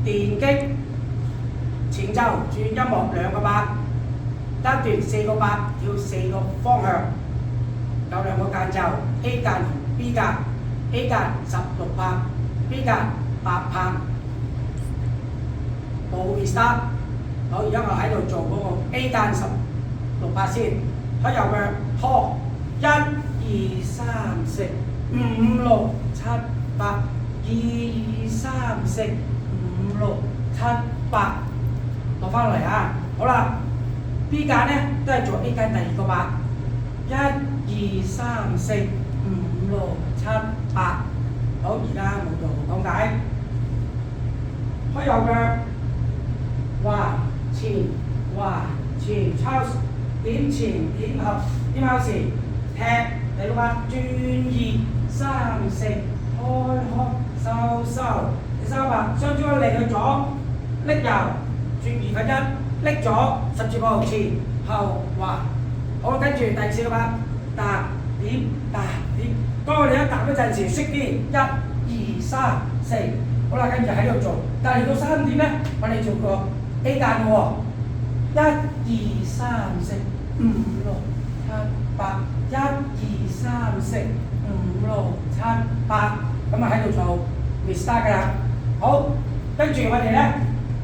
電擊前奏轉音樂2個8，一段4個8跳4個方向，有2個間奏 A 間同 B 間 ，A 間16拍 ，B 間8拍，冇 restart。好，而家我喺度做嗰個 A 間16拍先，喺右腳拖1、2、3、4、5、6、7、8， 2、3、4、5、6、7、8，落翻嚟啊！好啦 ，B 間咧都係做 A 間第2個8， 1、2、3、4、5、6、7、8。好，而家冇做講解，開右腳，橫前橫前抄點前點後點後時踢第6拍，轉2、3、4，開收收，第3拍雙足力去左，拎右轉1/2，拎左10字步前後橫。好，跟住第4個拍，踏點踏點。當我哋一踏嗰陣時，識啲1、2、3、4。好啦，跟住喺度做，但係到3點咧，我哋做個 A 間嘅喎，1、2、3、4、5、6、7、8， 1、2、3、4、5、6、7、8，咁啊喺度做 restart 㗎啦。好，跟住我哋咧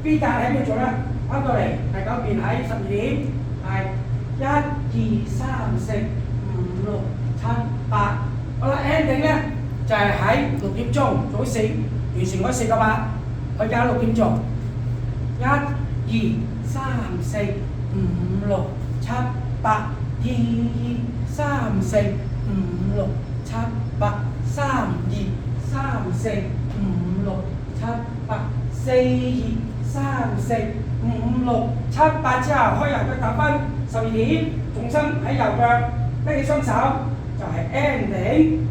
B 間喺邊度做咧？翻到嚟第9遍喺12點，係1、2、3、4、5、6、7、8。好啦 ending 咧就係喺6點鐘做完成嗰4個8，去加6點做1、2、3、4、5、6、7、8， 2、3、4、5、6、7、8， 3、2、3、4、5、6、7、8， 4、2、3、4、5、6、7、8之後，開右腳踏分12點，重心喺右腳，拎起雙手就係 ending。